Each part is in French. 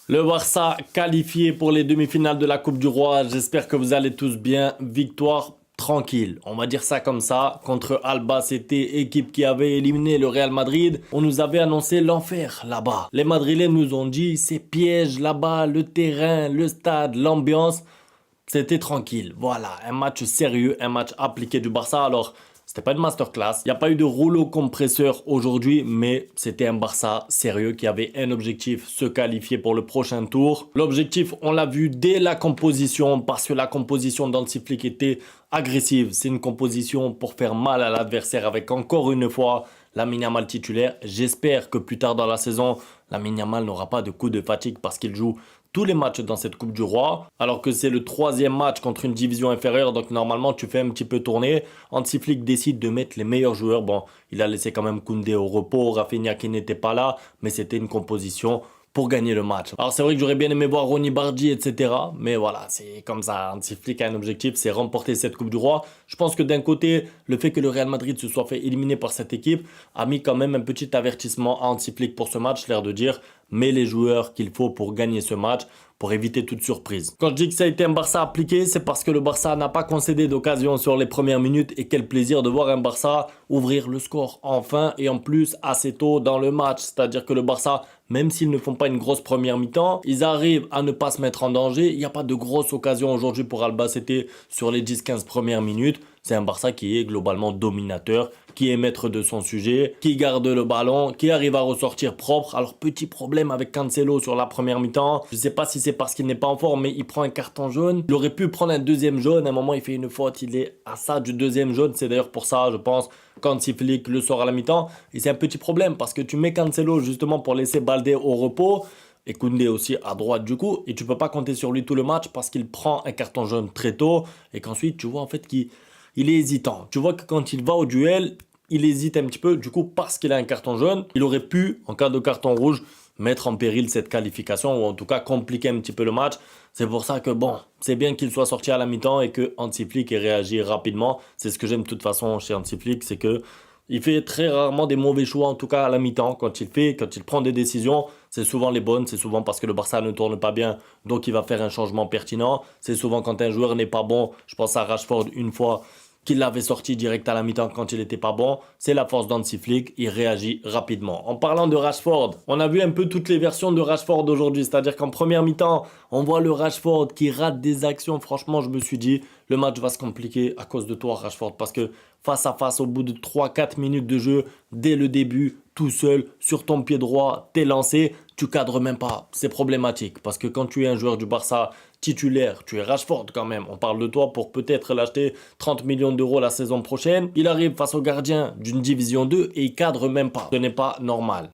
Le Barça qualifié pour les demi-finales de la Coupe du Roi. J'espère que vous allez tous bien. Victoire tranquille, on va dire ça comme ça. Contre Albacete, équipe qui avait éliminé le Real Madrid. On nous avait annoncé l'enfer là-bas. Les Madrilènes nous ont dit c'est piège là-bas, le terrain, le stade, l'ambiance. C'était tranquille. Voilà, un match sérieux, un match appliqué du Barça. Alors, c'était pas une masterclass. Il n'y a pas eu de rouleau compresseur aujourd'hui, mais c'était un Barça sérieux qui avait un objectif, se qualifier pour le prochain tour. L'objectif, on l'a vu dès la composition, parce que la composition d'Hansi Flick était agressive. C'est une composition pour faire mal à l'adversaire avec encore une fois Lamine Yamal titulaire. J'espère que plus tard dans la saison, Lamine Yamal n'aura pas de coup de fatigue parce qu'il joue tous les matchs dans cette Coupe du Roi, alors que c'est le troisième match contre une division inférieure, donc normalement tu fais un petit peu tourner. Hansi Flick décide de mettre les meilleurs joueurs. Bon, il a laissé quand même Koundé au repos, Rafinha qui n'était pas là, mais c'était une composition pour gagner le match. Alors c'est vrai que j'aurais bien aimé voir Ronny Bardi, etc. Mais voilà, c'est comme ça. Hansi Flick a un objectif, c'est remporter cette Coupe du Roi. Je pense que d'un côté, le fait que le Real Madrid se soit fait éliminer par cette équipe a mis quand même un petit avertissement à Hansi Flick pour ce match, l'air de dire, mais les joueurs qu'il faut pour gagner ce match, pour éviter toute surprise. Quand je dis que ça a été un Barça appliqué, c'est parce que le Barça n'a pas concédé d'occasion sur les premières minutes et quel plaisir de voir un Barça ouvrir le score enfin et en plus assez tôt dans le match. C'est-à-dire que le Barça, même s'ils ne font pas une grosse première mi-temps, ils arrivent à ne pas se mettre en danger. Il n'y a pas de grosse occasion aujourd'hui pour Albacete sur les 10-15 premières minutes. C'est un Barça qui est globalement dominateur, qui est maître de son sujet, qui garde le ballon, qui arrive à ressortir propre. Alors petit problème avec Cancelo sur la première mi-temps. Je ne sais pas si c'est parce qu'il n'est pas en forme, mais il prend un carton jaune. Il aurait pu prendre un deuxième jaune. À un moment, il fait une faute. Il est à ça du deuxième jaune. C'est d'ailleurs pour ça, je pense, qu'Hansi Flick le sort à la mi-temps. Et c'est un petit problème parce que tu mets Cancelo justement pour laisser Baldé au repos. Et Koundé aussi à droite du coup. Et tu peux pas compter sur lui tout le match parce qu'il prend un carton jaune très tôt. Et qu'ensuite, tu vois en fait qu'il est hésitant. Tu vois que quand il va au duel, il hésite un petit peu. Du coup, parce qu'il a un carton jaune, il aurait pu, en cas de carton rouge, mettre en péril cette qualification ou en tout cas compliquer un petit peu le match. C'est pour ça que bon, c'est bien qu'il soit sorti à la mi-temps et que Hansi Flick ait réagi rapidement. C'est ce que j'aime de toute façon chez Hansi Flick, c'est que il fait très rarement des mauvais choix, en tout cas à la mi-temps. Quand il prend des décisions, c'est souvent les bonnes. C'est souvent parce que le Barça ne tourne pas bien, donc il va faire un changement pertinent. C'est souvent quand un joueur n'est pas bon. Je pense à Rashford une fois qu'il l'avait sorti direct à la mi-temps quand il n'était pas bon. C'est la force d'Hansi Flick, il réagit rapidement. En parlant de Rashford, on a vu un peu toutes les versions de Rashford aujourd'hui. C'est-à-dire qu'en première mi-temps, on voit le Rashford qui rate des actions. Franchement, je me suis dit, le match va se compliquer à cause de toi, Rashford. Parce que face à face, au bout de 3-4 minutes de jeu, dès le début, tout seul, sur ton pied droit, t'es lancé, tu cadres même pas. C'est problématique. Parce que quand tu es un joueur du Barça titulaire, tu es Rashford quand même. On parle de toi pour peut-être l'acheter 30 millions d'euros la saison prochaine. Il arrive face au gardien d'une division 2 et il cadre même pas. Ce n'est pas normal.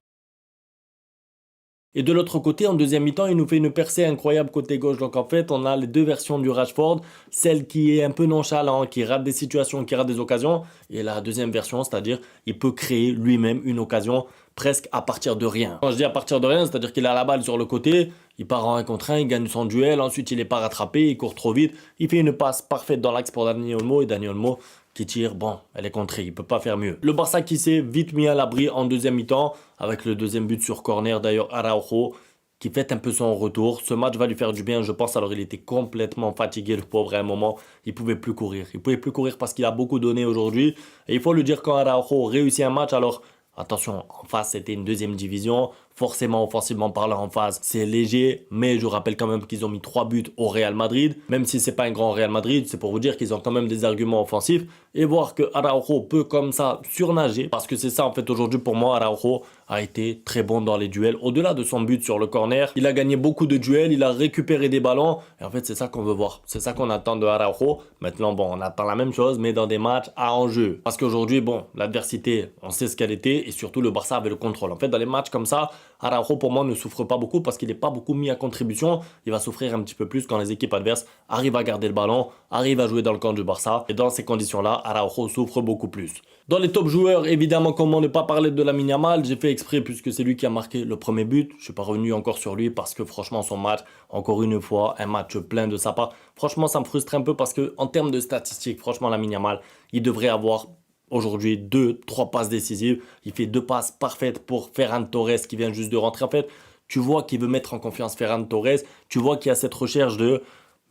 Et de l'autre côté, en deuxième mi-temps, il nous fait une percée incroyable côté gauche. Donc en fait, on a les deux versions du Rashford. Celle qui est un peu nonchalant, qui rate des situations, qui rate des occasions. Et la deuxième version, c'est-à-dire il peut créer lui-même une occasion presque à partir de rien. Quand je dis à partir de rien, c'est-à-dire qu'il a la balle sur le côté, il part en 1 contre 1, il gagne son duel, ensuite il n'est pas rattrapé, il court trop vite, il fait une passe parfaite dans l'axe pour Dani Olmo et Dani Olmo qui tire, bon, elle est contrée, il ne peut pas faire mieux. Le Barça qui s'est vite mis à l'abri en deuxième mi-temps, avec le deuxième but sur corner d'ailleurs Araujo, qui fait un peu son retour. Ce match va lui faire du bien, je pense. Alors il était complètement fatigué, le pauvre, à un moment. Il pouvait plus courir. Il pouvait plus courir parce qu'il a beaucoup donné aujourd'hui. Et il faut le dire, quand Araujo réussit un match, alors attention, en face c'était une deuxième division. Forcément, offensivement parlant, en phase, c'est léger. Mais je rappelle quand même qu'ils ont mis 3 buts au Real Madrid. Même si c'est pas un grand Real Madrid, c'est pour vous dire qu'ils ont quand même des arguments offensifs. Et voir que Araujo peut comme ça surnager. Parce que c'est ça en fait aujourd'hui pour moi, Araujo a été très bon dans les duels. Au-delà de son but sur le corner, il a gagné beaucoup de duels, il a récupéré des ballons. Et en fait, c'est ça qu'on veut voir. C'est ça qu'on attend de Araujo. Maintenant, bon, on attend la même chose, mais dans des matchs à enjeu. Parce qu'aujourd'hui, bon, l'adversité, on sait ce qu'elle était. Et surtout, le Barça avait le contrôle. En fait, dans les matchs comme ça, Araujo, pour moi, ne souffre pas beaucoup parce qu'il n'est pas beaucoup mis à contribution. Il va souffrir un petit peu plus quand les équipes adverses arrivent à garder le ballon, arrivent à jouer dans le camp du Barça. Et dans ces conditions-là, Araujo souffre beaucoup plus. Dans les top joueurs, évidemment, comment ne pas parler de Lamine Yamal. J'ai fait exprès puisque c'est lui qui a marqué le premier but. Je ne suis pas revenu encore sur lui parce que franchement, son match, encore une fois, un match plein de sa part. Franchement, ça me frustre un peu parce que en termes de statistiques, franchement, Lamine Yamal, il devrait avoir aujourd'hui 2-3 passes décisives. Il fait 2 passes parfaites pour Ferran Torres qui vient juste de rentrer. En fait, Tu vois qu'il veut mettre en confiance Ferran Torres. Tu vois qu'il y a cette recherche de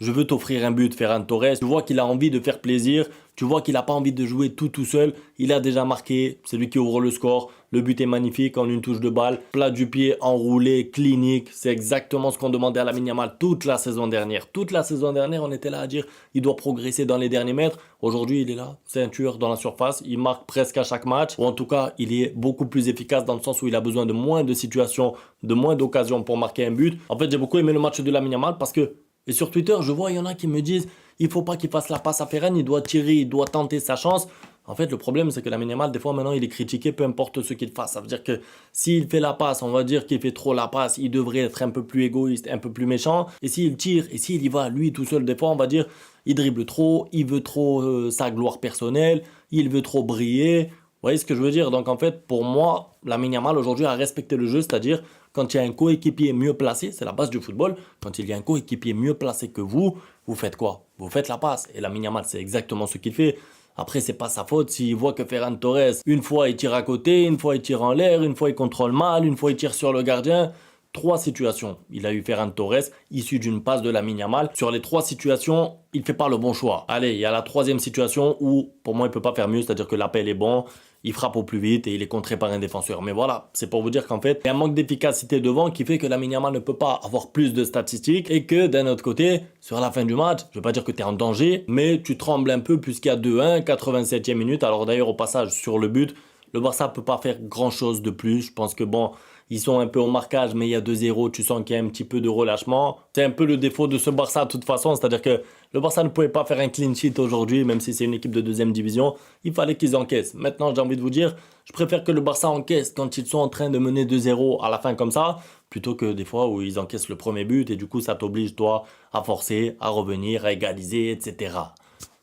je veux t'offrir un but, Ferran Torres. Tu vois qu'il a envie de faire plaisir. Tu vois qu'il n'a pas envie de jouer tout seul. Il a déjà marqué. C'est lui qui ouvre le score. Le but est magnifique en une touche de balle. Plat du pied, enroulé, clinique. C'est exactement ce qu'on demandait à Lamine Yamal toute la saison dernière. Toute la saison dernière, on était là à dire il doit progresser dans les derniers mètres. Aujourd'hui, il est là. C'est un tueur dans la surface. Il marque presque à chaque match. Ou en tout cas, il est beaucoup plus efficace dans le sens où il a besoin de moins de situations, de moins d'occasions pour marquer un but. En fait, j'ai beaucoup aimé le match de Lamine Yamal parce que et sur Twitter, je vois, il y en a qui me disent il faut pas qu'il fasse la passe à Ferran, il doit tirer, il doit tenter sa chance. En fait, le problème, c'est que Lamine Yamal, des fois, maintenant, il est critiqué, peu importe ce qu'il fasse. Ça veut dire que s'il fait la passe, on va dire qu'il fait trop la passe, il devrait être un peu plus égoïste, un peu plus méchant. Et s'il tire, et s'il y va, lui, tout seul, des fois, on va dire il dribble trop, il veut trop sa gloire personnelle, il veut trop briller. Vous voyez ce que je veux dire? Donc, en fait, pour moi, Lamine Yamal, aujourd'hui, a respecté le jeu, c'est-à-dire quand il y a un coéquipier mieux placé, c'est la base du football, quand il y a un coéquipier mieux placé que vous faites quoi? Vous faites la passe. Et Lamine Yamal, c'est exactement ce qu'il fait. Après, c'est pas sa faute s'il voit que Ferran Torres, une fois il tire à côté, une fois il tire en l'air, une fois il contrôle mal, une fois il tire sur le gardien. 3 situations. Il a eu Ferran Torres, issu d'une passe de Lamine Yamal. Sur les 3 situations, il ne fait pas le bon choix. Allez, il y a la 3e situation où, pour moi, il ne peut pas faire mieux, c'est-à-dire que l'appel est bon, il frappe au plus vite et il est contré par un défenseur. Mais voilà, c'est pour vous dire qu'en fait, il y a un manque d'efficacité devant qui fait que Lamine Yamal ne peut pas avoir plus de statistiques et que d'un autre côté, sur la fin du match, je ne veux pas dire que tu es en danger, mais tu trembles un peu puisqu'il y a 2-1, 87e minute. Alors d'ailleurs, au passage, sur le but, le Barça ne peut pas faire grand-chose de plus. Je pense que bon, ils sont un peu au marquage, mais il y a 2-0, tu sens qu'il y a un petit peu de relâchement. C'est un peu le défaut de ce Barça de toute façon, c'est-à-dire que le Barça ne pouvait pas faire un clean sheet aujourd'hui, même si c'est une équipe de 2e division. Il fallait qu'ils encaissent. Maintenant, j'ai envie de vous dire, je préfère que le Barça encaisse quand ils sont en train de mener 2-0 à la fin comme ça, plutôt que des fois où ils encaissent le premier but et du coup ça t'oblige toi à forcer, à revenir, à égaliser, etc.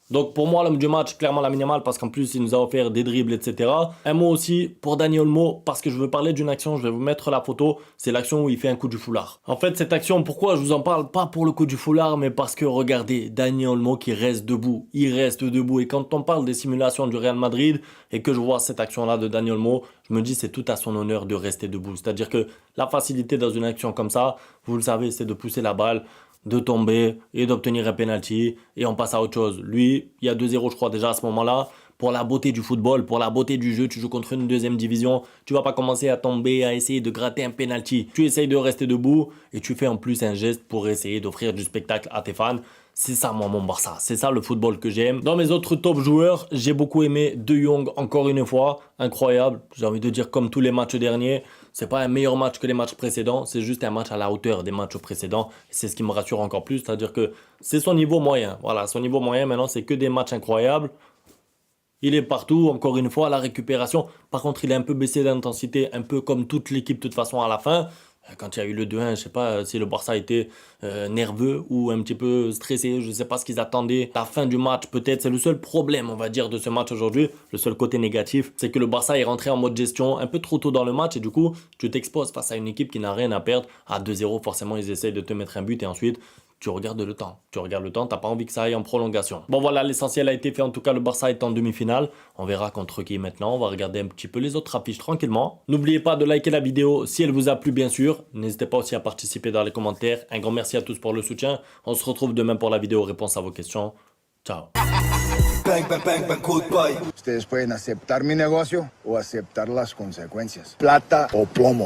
Donc pour moi l'homme du match, clairement Lamine Yamal, parce qu'en plus il nous a offert des dribbles, etc. Un mot aussi pour Dani Olmo, parce que je veux parler d'une action, je vais vous mettre la photo, c'est l'action où il fait un coup du foulard. En fait cette action, pourquoi je vous en parle? Pas pour le coup du foulard, mais parce que regardez, Dani Olmo qui reste debout, il reste debout. Et quand on parle des simulations du Real Madrid et que je vois cette action-là de Dani Olmo, je me dis c'est tout à son honneur de rester debout. C'est-à-dire que la facilité dans une action comme ça, vous le savez, c'est de pousser la balle, de tomber et d'obtenir un penalty et on passe à autre chose. Lui, il y a 2-0 je crois déjà à ce moment-là. Pour la beauté du football, pour la beauté du jeu, tu joues contre une 2e division, tu vas pas commencer à tomber, à essayer de gratter un penalty. Tu essayes de rester debout et tu fais en plus un geste pour essayer d'offrir du spectacle à tes fans. C'est ça moi mon Barça, c'est ça le football que j'aime. Dans mes autres top joueurs, j'ai beaucoup aimé De Jong encore une fois, incroyable. J'ai envie de dire comme tous les matchs derniers, c'est pas un meilleur match que les matchs précédents, c'est juste un match à la hauteur des matchs précédents. C'est ce qui me rassure encore plus, c'est-à-dire que c'est son niveau moyen. Voilà, son niveau moyen maintenant c'est que des matchs incroyables. Il est partout, encore une fois, la récupération. Par contre, il est un peu baissé d'intensité, un peu comme toute l'équipe de toute façon à la fin. Quand il y a eu le 2-1, je sais pas si le Barça était nerveux ou un petit peu stressé. Je sais pas ce qu'ils attendaient. La fin du match, peut-être, c'est le seul problème, on va dire, de ce match aujourd'hui. Le seul côté négatif, c'est que le Barça est rentré en mode gestion un peu trop tôt dans le match. Et du coup, tu t'exposes face à une équipe qui n'a rien à perdre. À 2-0, forcément, ils essayent de te mettre un but et ensuite tu regardes le temps. Tu regardes le temps, t'as pas envie que ça aille en prolongation. Bon voilà, l'essentiel a été fait. En tout cas, le Barça est en demi-finale. On verra contre qui maintenant. On va regarder un petit peu les autres affiches tranquillement. N'oubliez pas de liker la vidéo si elle vous a plu, bien sûr. N'hésitez pas aussi à participer dans les commentaires. Un grand merci à tous pour le soutien. On se retrouve demain pour la vidéo réponse à vos questions. Ciao. Bang, bang, bang, bang, goodbye. Ustedes pueden aceptar mi negocio o aceptar las consecuencias. Plata o plomo.